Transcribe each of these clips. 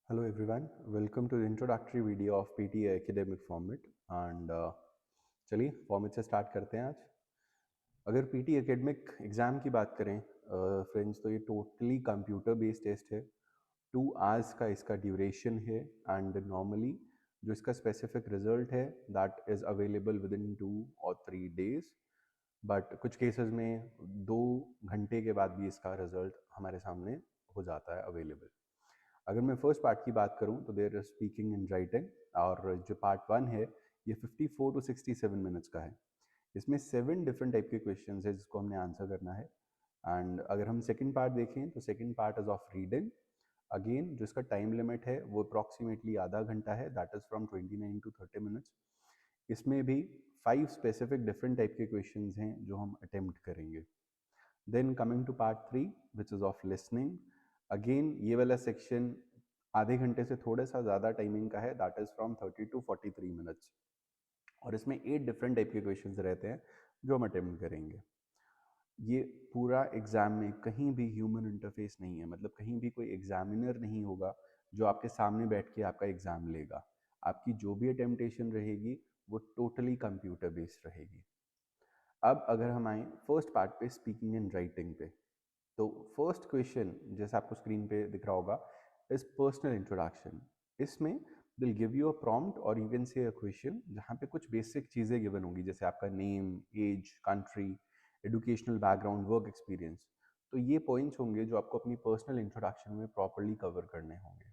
Hello everyone, welcome to the introductory video of PTA academic format and चलिए format से start करते हैं आज। अगर पीटी एकेडमिक एग्ज़ाम की बात करें फ्रेंड्स तो ये टोटली कंप्यूटर बेस्ड टेस्ट है। 2 आवर्स का इसका ड्यूरेशन है एंड नॉर्मली जो इसका स्पेसिफिक रिजल्ट है that is available with in 2 और 3 डेज, बट कुछ केसेस में 2 घंटे के बाद भी इसका रिजल्ट हमारे सामने हो जाता है अवेलेबल। अगर मैं फर्स्ट पार्ट की बात करूं तो there is speaking and writing, और जो पार्ट 1 है ये 54 to 67 मिनट्स का है। इसमें 7 डिफरेंट टाइप के क्वेश्चन है जिसको हमने आंसर करना है। एंड अगर हम सेकंड पार्ट देखें तो second part is of reading. Again जो इसका टाइम लिमिट है वो अप्रॉक्सीमेटली आधा घंटा है, that is from 29 to 30 minutes. इसमें भी 5 स्पेसिफिक डिफरेंट टाइप के क्वेश्चन हैं जो हम अटेम्प्ट करेंगे। Then coming to part 3 which is of listening. Again ये वाला सेक्शन आधे घंटे से थोड़ा सा ज़्यादा टाइमिंग का है, that is from 30 to 43 minutes, और इसमें 8 डिफरेंट टाइप के क्वेश्चंस रहते हैं जो हम अटेम्प्ट करेंगे। ये पूरा एग्ज़ाम में कहीं भी ह्यूमन इंटरफेस नहीं है, मतलब कहीं भी कोई एग्जामिनर नहीं होगा जो आपके सामने बैठ के आपका एग्ज़ाम लेगा। आपकी जो भी अटेम्पटेशन रहेगी वो टोटली कंप्यूटर बेस्ड रहेगी। अब अगर हम आए फर्स्ट पार्ट पे, स्पीकिंग एंड राइटिंग पे, तो फर्स्ट क्वेश्चन जैसे आपको स्क्रीन पे दिख रहा होगा इज पर्सनल इंट्रोडक्शन। इसमें दिल गिव यू अ प्रॉम्प्ट और you can say a question जहाँ पे कुछ बेसिक चीज़ें गिवन होंगी, जैसे आपका name, age, country, educational background, work experience. तो ये पॉइंट्स होंगे जो आपको अपनी पर्सनल इंट्रोडक्शन में प्रॉपरली कवर करने होंगे।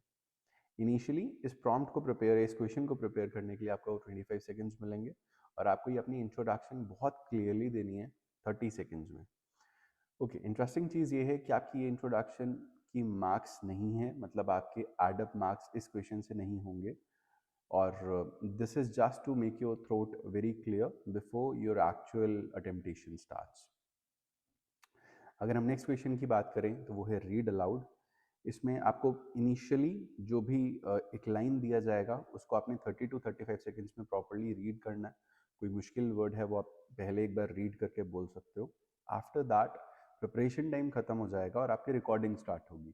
इनिशियली इस प्रॉम्प्ट को प्रिपेयर, इस क्वेश्चन को प्रिपेयर करने के लिए आपको 25 सेकेंड्स मिलेंगे और आपको ये अपनी इंट्रोडक्शन बहुत क्लियरली देनी है 30 सेकेंड्स में। ओके, इंटरेस्टिंग चीज़ ये है कि आपकी ये इंट्रोडक्शन की मार्क्स नहीं है, मतलब आपके एडअप मार्क्स इस क्वेश्चन से नहीं होंगे, और this is just to make your throat very clear before your actual attemptation starts. अगर हम नेक्स्ट क्वेश्चन की बात करें तो वो है रीड अलाउड। इसमें आपको इनिशियली जो भी एक लाइन दिया जाएगा उसको आपने 30 to 35 सेकेंड्स में प्रॉपरली रीड करना है। कोई मुश्किल वर्ड है वो आप पहले एक बार रीड करके बोल सकते हो। आफ्टर दैट प्रिपरेशन टाइम खत्म हो जाएगा और आपकी रिकॉर्डिंग स्टार्ट होगी,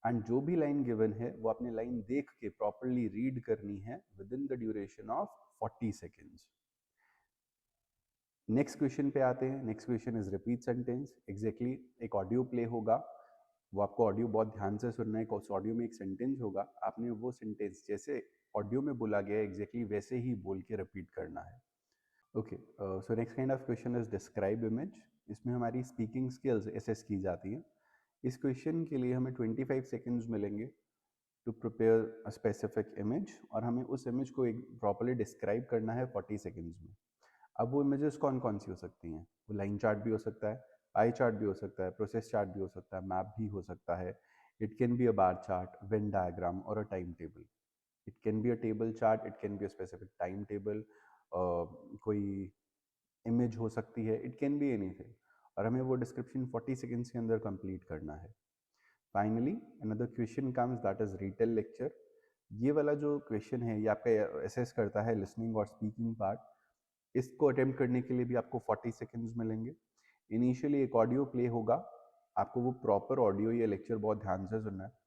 एंड जो भी लाइन गिवन है वो आपने लाइन देख के प्रॉपरली रीड करनी है with in the duration of 40 seconds. Next question पे आते हैं। Next question is repeat sentence. Exactly एक ऑडियो प्ले होगा, वो आपको ऑडियो बहुत ध्यान से सुनना है। उस ऑडियो में एक सेंटेंस होगा, आपने वो सेंटेंस जैसे ऑडियो में बोला गया है एग्जैक्टली वैसे ही बोल के रिपीट करना है। Okay, so next kind of question is describe image. इसमें हमारी स्पीकिंग स्किल्स एसेस की जाती हैं। इस क्वेश्चन के लिए हमें 25 सेकेंड्स मिलेंगे to prepare a specific image, और हमें उस इमेज को एक प्रॉपरली डिस्क्राइब करना है 40 सेकेंड्स में। अब वो इमेजेस कौन कौन सी हो सकती हैं? वो लाइन चार्ट भी हो सकता है, पाई चार्ट भी हो सकता है, प्रोसेस चार्ट भी हो सकता है, मैप भी हो सकता है। It can be a bar chart, Venn diagram और a time table. It can be a table chart, it can be a specific time table, कोई इमेज हो सकती है, इट कैन बी एनीथिंग, और हमें वो डिस्क्रिप्शन 40 सेकेंड्स के अंदर कंप्लीट करना है। Finally another question comes, that is retail lecture. ये वाला जो क्वेश्चन है ये आपका असेस करता है लिसनिंग और स्पीकिंग पार्ट। इसको अटेम्प्ट करने के लिए भी आपको 40 सेकेंड्स मिलेंगे। इनिशियली एक ऑडियो प्ले होगा, आपको वो प्रॉपर ऑडियो या लेक्चर बहुत ध्यान से सुनना है।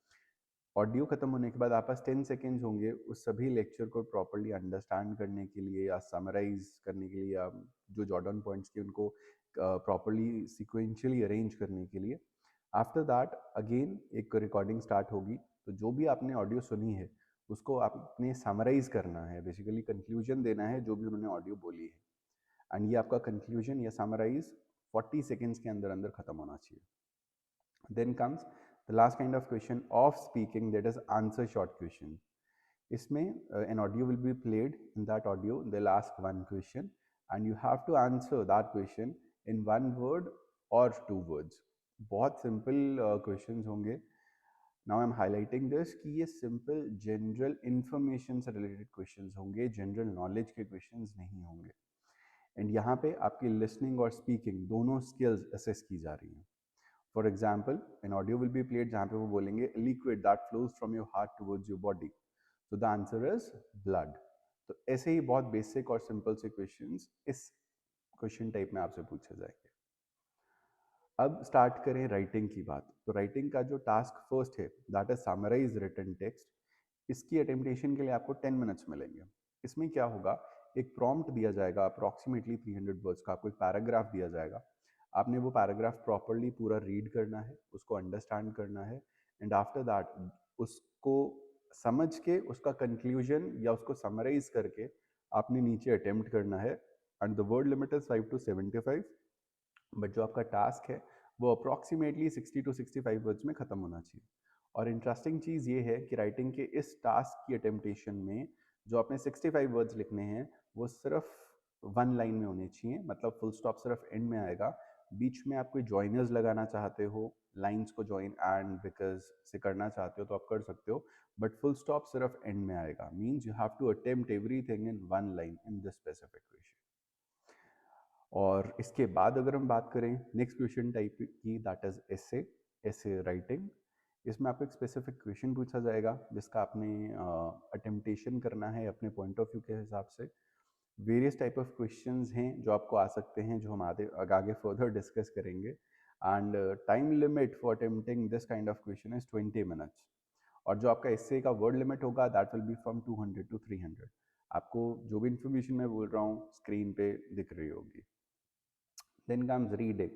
ऑडियो खत्म होने के बाद आप पास 10 सेकेंड्स होंगे उस सभी लेक्चर को प्रॉपरली अंडरस्टैंड करने के लिए या समराइज करने के लिए, या जो जॉर्डन पॉइंट्स के उनको प्रॉपरली सिक्वेंशियली अरेंज करने के लिए। आफ्टर दैट अगेन एक रिकॉर्डिंग स्टार्ट होगी, तो जो भी आपने ऑडियो सुनी है उसको आपने समराइज करना है, बेसिकली कंक्लूजन देना है जो भी उन्होंने ऑडियो बोली है, एंड ये आपका कंक्लूजन या समराइज 40 सेकेंड्स के अंदर अंदर खत्म होना चाहिए। Then comes the last kind of question of speaking, that is answer short question. इसमें an audio will be played. In that audio they'll ask one question and you have to answer that question in one word or 2 words. बहुत simple questions होंगे। Now I am highlighting this कि ये simple general information से related questions होंगे, general knowledge के questions नहीं होंगे। And यहाँ पे आपकी लिसनिंग और स्पीकिंग दोनों स्किल्स असेस की जा रही हैं। For example N audio will be played जहाँ पे वो बोलेंगे liquid that flows from your heart towards your body, तो द आंसर इज ब्लड। तो ऐसे ही बहुत बेसिक और सिंपल से क्वेश्चंस इस क्वेश्चन टाइप में आपसे पूछे जाएंगे। अब स्टार्ट करें राइटिंग की बात। तो राइटिंग का जो टास्क फर्स्ट है that is summarize written text. इसकी अटेम्पटेशन के लिए आपको 10 मिनट्स मिलेंगे। इसमें क्या होगा, एक प्रॉम्प्ट दिया जाएगा अप्रॉक्सीमेटली 300 वर्ड्स का, आपको एक पैराग्राफ दिया जाएगा। आपने वो पैराग्राफ प्रॉपरली पूरा रीड करना है, उसको अंडरस्टैंड करना है, एंड आफ्टर दैट उसको समझ के उसका कंक्लूजन या उसको समराइज करके आपने नीचे अटेम्प्ट करना है। And the word limit is 5 to 75, but जो आपका टास्क है वो अप्रॉक्सीमेटली 60 to 65 वर्ड्स में ख़त्म होना चाहिए। और इंटरेस्टिंग चीज़ ये है कि राइटिंग के इस टास्क की अटेम्पटेशन में जो आपने 65 वर्ड्स लिखने हैं वो सिर्फ वन लाइन में होने चाहिए, मतलब फुल स्टॉप सिर्फ एंड में आएगा। बीच में आप कोई जॉइनर्स लगाना चाहते हो, लाइंस को जॉइन एंड बिकॉज से करना चाहते हो तो आप कर सकते हो, बट फुल स्टॉप सिर्फ एंड में आएगा। Means you have to attempt everything in one line in this specific question. और इसके बाद अगर हम बात करें नेक्स्ट क्वेश्चन टाइप की, दैट इज एसे राइटिंग। इसमें आपको एक स्पेसिफिक क्वेश्चन पूछा जाएगा जिसका आपने अटेम्पटेशन करना है अपने पॉइंट ऑफ व्यू के हिसाब से। वेरियस टाइप ऑफ क्वेश्चंस हैं जो आपको आ सकते हैं, जो हम आगे फर्दर डिस्कस करेंगे। And time limit for attempting this kind of question is 20 minutes. और जो आपका एसे का वर्ड लिमिट होगा that will be from 200 to 300। आपको जो भी इंफॉर्मेशन मैं बोल रहा हूँ स्क्रीन पे दिख रही होगी। Then comes reading.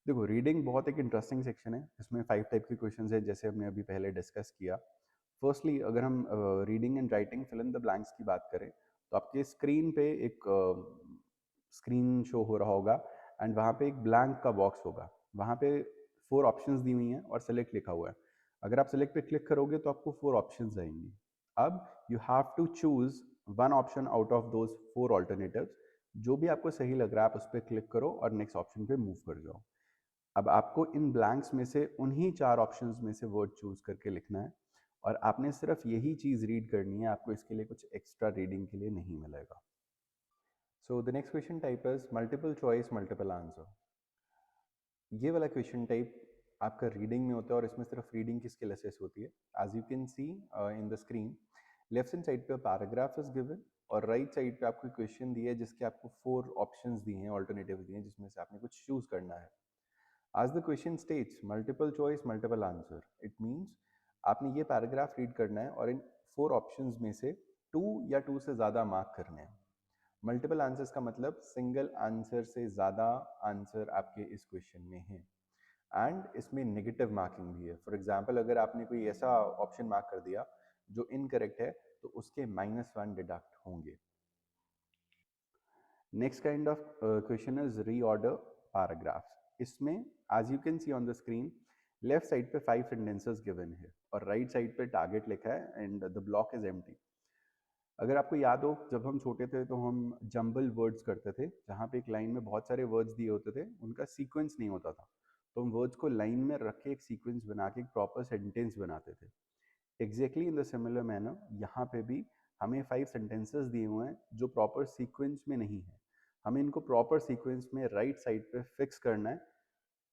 देखो रीडिंग बहुत एक इंटरेस्टिंग सेक्शन है। इसमें 5 टाइप के क्वेश्चंस है जैसे हमने अभी पहले डिस्कस किया। फर्स्टली अगर हम reading and writing fill in the blanks की बात करें तो आपके स्क्रीन पे एक स्क्रीन शो हो रहा होगा एंड वहाँ पे एक ब्लैंक का बॉक्स होगा। वहाँ पे 4 ऑप्शंस दी हुई हैं और सेलेक्ट लिखा हुआ है। अगर आप सेलेक्ट पे क्लिक करोगे तो आपको 4 ऑप्शंस आएंगी। अब you have to choose one option out of those 4 alternatives. जो भी आपको सही लग रहा है आप उस पर क्लिक करो और नेक्स्ट ऑप्शन पे मूव कर जाओ। अब आपको इन ब्लैंक्स में से उन्हीं 4 ऑप्शंस में से वर्ड चूज करके लिखना है और आपने सिर्फ यही चीज़ रीड करनी है, आपको इसके लिए कुछ एक्स्ट्रा रीडिंग के लिए नहीं मिलेगा। So the next question type is multiple choice multiple answer. ये वाला क्वेश्चन टाइप आपका रीडिंग में होता है और इसमें सिर्फ रीडिंग की स्किल असेस होती है। As you can see in the screen, left hand side पे पैराग्राफ इज गिवन और राइट साइड पे आपको क्वेश्चन दिया है जिसके आपको 4 ऑप्शंस दिए हैं, ऑल्टरनेटिव दिए हैं, जिसमें से आपने कुछ चूज करना है। As the question states multiple choice multiple answer, it means आपने ये पैराग्राफ रीड करना है और इन 4 ऑप्शंस में से 2 या 2 से ज़्यादा मार्क करने हैं। मल्टीपल आंसर्स का मतलब सिंगल आंसर से ज़्यादा आंसर आपके इस क्वेश्चन में है। एंड इसमें नेगेटिव मार्किंग भी है। फॉर एग्जाम्पल अगर आपने कोई ऐसा ऑप्शन मार्क कर दिया जो इनकरेक्ट है तो उसके -1 डिडक्ट होंगे। Next kind of question is reorder paragraphs. इसमें as you can see on the screen, left side पे 5 सेंटेंसेस गिवन है और राइट साइड पे टारगेट लिखा है and the block is empty. अगर आपको याद हो जब हम छोटे थे तो हम जंबल वर्ड्स करते थे, जहाँ पे एक लाइन में बहुत सारे वर्ड्स दिए होते थे, उनका सीक्वेंस नहीं होता था, तो हम वर्ड्स को लाइन में रख के एक सीक्वेंस बना के एक प्रॉपर सेंटेंस बनाते थे। Exactly in the similar manner यहाँ पे भी हमें 5 सेंटेंसेस दिए हुए हैं जो प्रॉपर सीक्वेंस में नहीं है। हमें इनको प्रॉपर सीक्वेंस में राइट साइड पे फिक्स करना है,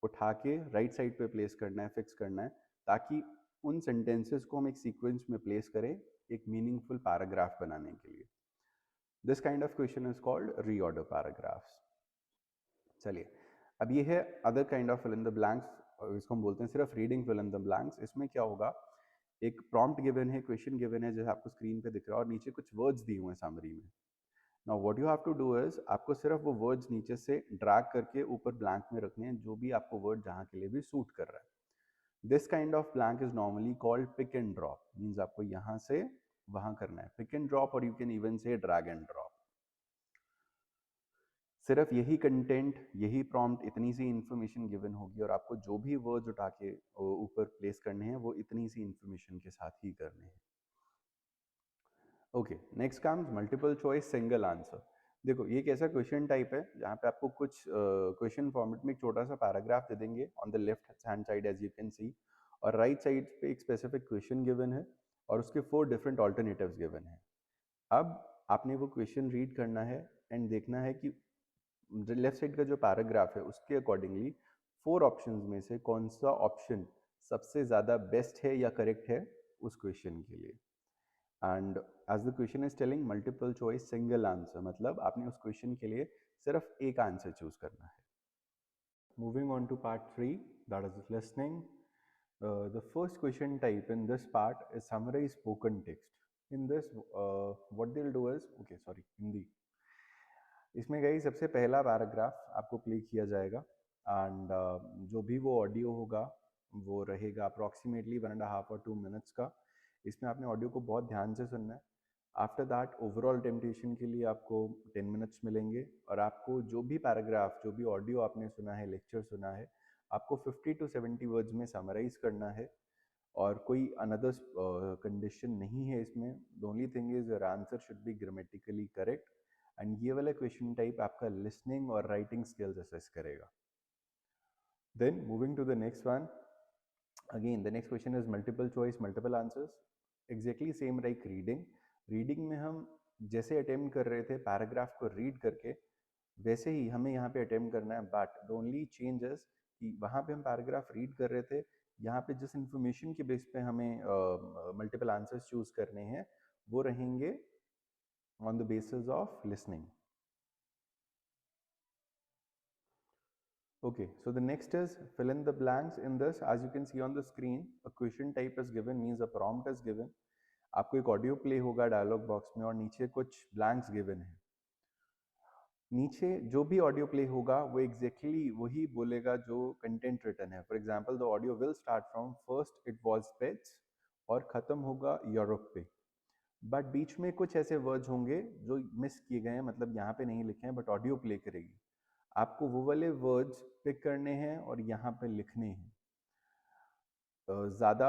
उठा के राइट साइड पे प्लेस करना है, फिक्स करना है, ताकि उन सेंटेंसेस को हम एक सीक्वेंस में प्लेस करें एक मीनिंगफुल पैराग्राफ बनाने के लिए। This kind of question is called reorder paragraphs. चलिए अब ये है other kind of fill in the blanks, इसको हम बोलते हैं सिर्फ reading fill in the blanks. इसमें क्या होगा, एक प्रॉम्प्ट गिवन है, क्वेश्चन गिवन है जैसे आपको स्क्रीन पे दिख रहा है और नीचे कुछ वर्ड्स दिए हुए हैं समरी में। Now what you have to do is आपको सिर्फ वो वर्ड्स नीचे से ड्रैग करके ऊपर ब्लैंक में रखने हैं, जो भी आपको वर्ड जहाँ के लिए भी सूट कर रहा है। This kind of blank is normally called pick and drop. Means आपको यहाँ से वहाँ करना है, पिक एंड ड्रॉप, और you can even say drag and drop. सिर्फ यही कंटेंट, यही प्रॉम्प्ट, इतनी सी इंफॉर्मेशन गिवन होगी और आपको जो भी वर्ड्स उठा के ऊपर प्लेस करने हैं वो इतनी सी इंफॉर्मेशन के साथ ही करने हैं। Okay, next comes multiple choice single answer. देखो ये एक ऐसा क्वेश्चन टाइप है जहाँ पे आपको कुछ क्वेश्चन फॉर्मेट में एक छोटा सा पैराग्राफ दे देंगे on the left hand side as you can see, और राइट साइड पे एक स्पेसिफिक क्वेश्चन गिवन है और उसके 4 डिफरेंट ऑल्टरनेटिव्स गिवन है। अब आपने वो क्वेश्चन रीड करना है एंड देखना है कि लेफ्ट साइड का जो पैराग्राफ है उसके अकॉर्डिंगली 4 ऑप्शंस में से कौन सा ऑप्शन सबसे ज़्यादा बेस्ट है या करेक्ट है उस क्वेश्चन के लिए। And as the question is telling multiple choice single answer, मतलब आपने उस क्वेश्चन के लिए सिर्फ एक आंसर चूज करना है। moving on to part 3, that is listening. The first question type in this part is summarize spoken text. In this, what they'll do is, okay, sorry, Hindi. इसमें गई सबसे पहला पैराग्राफ आपको प्ले किया जाएगा and जो भी वो ऑडियो होगा वो रहेगा अप्रॉक्सीमेटली 1.5 और 2 मिनट्स का. इसमें आपने ऑडियो को बहुत ध्यान से सुनना है. आफ्टर दैट ओवरऑल टेम्पटेशन के लिए आपको 10 मिनट्स मिलेंगे और आपको जो भी पैराग्राफ जो भी ऑडियो आपने सुना है लेक्चर सुना है आपको 50 to 70 वर्ड्स में समराइज करना है और कोई अनदर कंडीशन नहीं है इसमें. The only thing is your answer should be grammatically correct and ये वाला क्वेश्चन टाइप आपका लिसनिंग और राइटिंग स्किल्स असेस करेगा. Then moving to the next one. Again the next question is multiple choice multiple answers. Exactly same like reading. Reading में हम जैसे attempt कर रहे थे पैराग्राफ को रीड करके वैसे ही हमें यहाँ पे अटेम्प्ट करना है. बट द ओनली चेंजेस कि वहाँ पे हम पैराग्राफ रीड कर रहे थे, यहाँ पे जिस इन्फॉर्मेशन के बेस पे हमें मल्टीपल आंसर्स चूज करने हैं वो रहेंगे on the basis of listening. Okay, so the next is fill in the blanks. In this, as you can see on the screen, a question type is given, means a prompt is given. आपको एक audio play होगा dialogue box में और नीचे कुछ blanks given है. नीचे जो भी ऑडियो प्ले होगा वो एग्जैक्टली वही बोलेगा जो कंटेंट रिटन है. For example the audio will start from first it was pets और खत्म होगा यूरोप पे. बट बीच में कुछ ऐसे वर्ड्स होंगे जो मिस किए गए हैं, मतलब यहाँ पे नहीं लिखे हैं बट ऑडियो प्ले करेगी. आपको वो वाले वर्ड्स पिक करने हैं और यहाँ पे लिखने हैं. ज़्यादा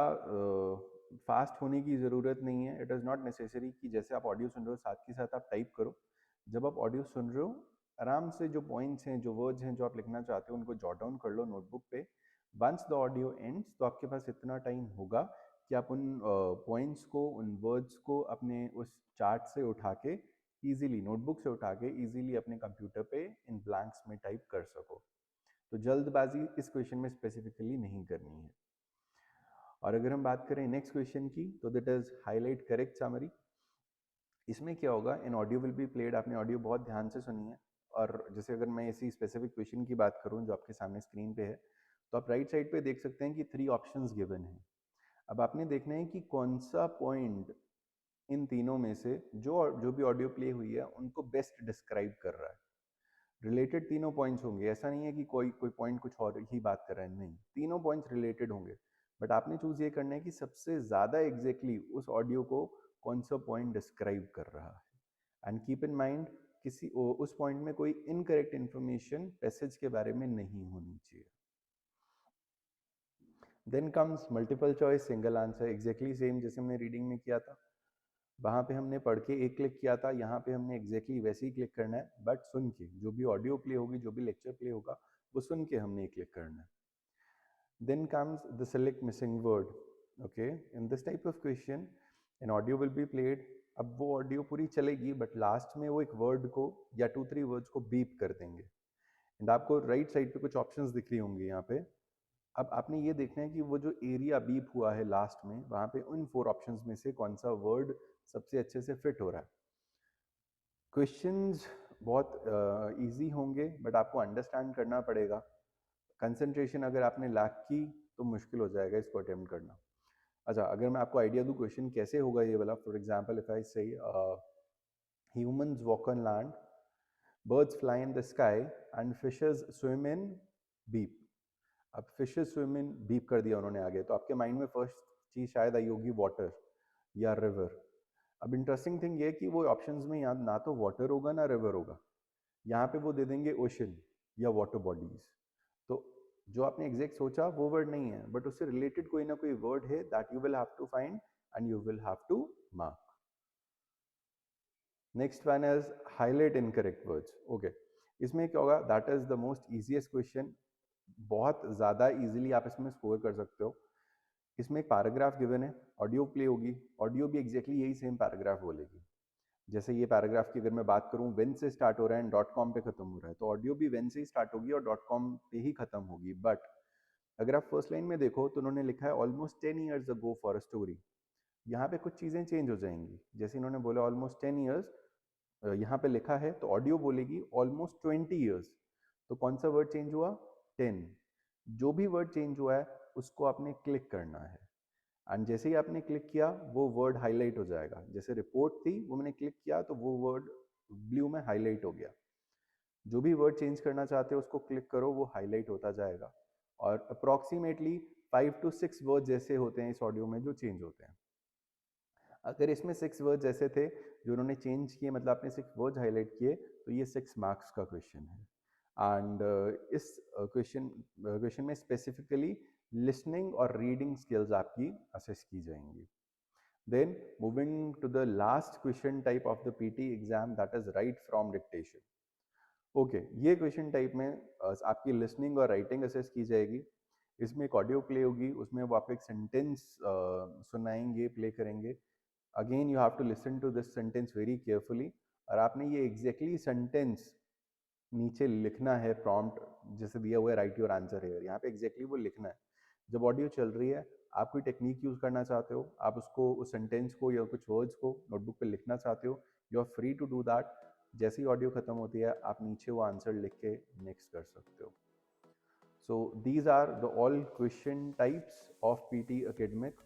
फास्ट होने की ज़रूरत नहीं है. इट इज़ नॉट नेसेसरी कि जैसे आप ऑडियो सुन रहे हो साथ के साथ आप टाइप करो. जब आप ऑडियो सुन रहे हो आराम से जो पॉइंट्स हैं जो वर्ड्स हैं जो आप लिखना चाहते हो उनको जॉट डाउन कर लो नोटबुक पे. वंस द ऑडियो एंड्स तो आपके पास इतना टाइम होगा कि आप उन पॉइंट्स को उन वर्ड्स को अपने उस चार्ट से उठा के ईजिली नोटबुक से उठा के ईजिली अपने कंप्यूटर पे इन ब्लैंक्स में टाइप कर सको. तो जल्दबाजी इस क्वेश्चन में स्पेसिफिकली नहीं करनी है. और अगर हम बात करें नेक्स्ट क्वेश्चन की तो that is highlight correct summary. इसमें क्या होगा, इन ऑडियो विल बी प्लेड. आपने ऑडियो बहुत ध्यान से सुनी है और जैसे अगर मैं इसी स्पेसिफिक क्वेश्चन की बात करूं जो आपके सामने स्क्रीन पे है तो आप राइट साइड पे देख सकते हैं कि 3 ऑप्शंस गिवन हैं. अब आपने देखना है कि कौन सा पॉइंट इन तीनों में से जो भी ऑडियो प्ले हुई है उनको बेस्ट डिस्क्राइब कर रहा है. रिलेटेड तीनों पॉइंट्स होंगे. ऐसा नहीं है कि कोई पॉइंट कुछ और ही बात कर रहा है, नहीं, तीनों पॉइंट्स रिलेटेड होंगे. बट आपने चूज ये करना है कि सबसे ज्यादा एग्जैक्टली उस ऑडियो को कौन सा पॉइंट डिस्क्राइब कर रहा है. एंड कीप इन माइंड किसी उस पॉइंट में कोई इनकरेक्ट इन्फॉर्मेशन पैसेज के बारे में नहीं होनी चाहिए. Then comes multiple choice single answer. Exactly same जैसे हमने रीडिंग में किया था. वहाँ पे हमने पढ़ के एक क्लिक किया था, यहाँ पे हमने एग्जैक्टली वैसे ही क्लिक करना है बट सुन के. जो भी ऑडियो प्ले होगी जो भी लेक्चर प्ले होगा वो सुन के हमने एक क्लिक करना है. Then comes the select missing word. Okay, in this type of question an audio will be played. अब वो ऑडियो पूरी चलेगी बट लास्ट में वो एक वर्ड को या 2-3 वर्ड्स को बीप कर देंगे. एंड आपको राइट साइड पे कुछ ऑप्शंस दिख रही होंगी यहाँ पे. अब आपने ये देखना है कि वो जो एरिया बीप हुआ है लास्ट में वहाँ पे उन 4 ऑप्शंस में से कौन सा वर्ड सबसे अच्छे से फिट हो रहा है. क्वेश्चंस बहुत इजी होंगे बट आपको अंडरस्टैंड करना पड़ेगा. कंसंट्रेशन अगर आपने लैक की तो मुश्किल हो जाएगा इसको अटेम्प्ट करना. अच्छा, अगर मैं आपको आइडिया दूँ क्वेश्चन कैसे होगा ये वाला. फॉर एग्जांपल इफ आई से humans walk on land, birds fly in the sky and fishes swim in beep. अब फिशेस स्विम इन बीप कर दिया उन्होंने आगे तो आपके माइंड में फर्स्ट चीज शायद आई होगी वाटर या रिवर. अब इंटरेस्टिंग थिंग ये कि वो ऑप्शंस में यहाँ ना तो वाटर होगा ना रिवर होगा. यहाँ पे वो दे देंगे ओशन या वाटर बॉडीज. तो जो आपने एग्जैक्ट सोचा वो वर्ड नहीं है बट उससे रिलेटेड कोई ना कोई वर्ड है that you will have to find and you will have to mark. Next one is highlight incorrect words. Okay, इसमें क्या होगा, that is the most easiest question. बहुत ज़्यादा इजीली आप इसमें स्कोर कर सकते हो. इसमें एक पैराग्राफ गिवन है, ऑडियो प्ले होगी, ऑडियो भी एग्जैक्टली यही सेम पैराग्राफ बोलेगी. जैसे ये पैराग्राफ की अगर मैं बात करूं वेन से स्टार्ट हो रहा है एंड डॉट कॉम पे खत्म हो रहा है तो ऑडियो भी वेन से ही स्टार्ट होगी और डॉट कॉम पे ही खत्म होगी. बट अगर आप फर्स्ट लाइन में देखो तो उन्होंने लिखा है almost 10 years ago for a story. यहाँ पे कुछ चीज़ें चेंज हो जाएंगी. जैसे इन्होंने बोला ऑलमोस्ट 10 ईयर्स, यहाँ पे लिखा है तो ऑडियो बोलेगी ऑलमोस्ट 20 ईयर्स. तो कौन सा वर्ड चेंज हुआ, 10, जो भी वर्ड चेंज हुआ है उसको आपने क्लिक करना है एंड जैसे ही आपने क्लिक किया वो वर्ड हाईलाइट हो जाएगा। जैसे रिपोर्ट थी वो मैंने क्लिक किया तो वो वर्ड ब्लू में हाईलाइट हो गया। जो भी वर्ड चेंज करना चाहते हो उसको क्लिक करो, वो हाईलाइट होता जाएगा। और अप्रॉक्सीमेटली 5 to 6 वर्ड ऐसे होते हैं इस ऑडियो में जो चेंज होते हैं। अगर इसमें 6 वर्ड्स ऐसे थे जो उन्होंने चेंज किए, मतलब आपने 6 वर्ड्स हाईलाइट किए, तो ये 6 मार्क्स का क्वेश्चन है। एंड इस क्वेश्चन में स्पेसिफिकली लिसनिंग और रीडिंग स्किल्स आपकी असेस की जाएंगी। Then moving to the last question type of the PT exam, that is write from dictation. Okay, ये क्वेश्चन टाइप में आपकी लिसनिंग और राइटिंग असेस की जाएगी। इसमें एक ऑडियो प्ले होगी, उसमें वो आप एक सेंटेंस सुनाएंगे, प्ले करेंगे। Again you have to listen to this sentence very carefully, और आपने ये एग्जैक्टली सेंटेंस नीचे लिखना है। प्रॉम्प्ट जैसे दिया हुआ है राइट योर आंसर हेयर, यहाँ पे एग्जैक्टली वो लिखना है। जब ऑडियो चल रही है, आप कोई टेक्निक यूज करना चाहते हो, आप उसको उस सेंटेंस को या कुछ वर्ड्स को नोटबुक पे लिखना चाहते हो, you are free to do that. जैसे ही ऑडियो खत्म होती है आप नीचे वो आंसर लिख के नेक्स्ट कर सकते हो। So these are the all question types of PT Academic.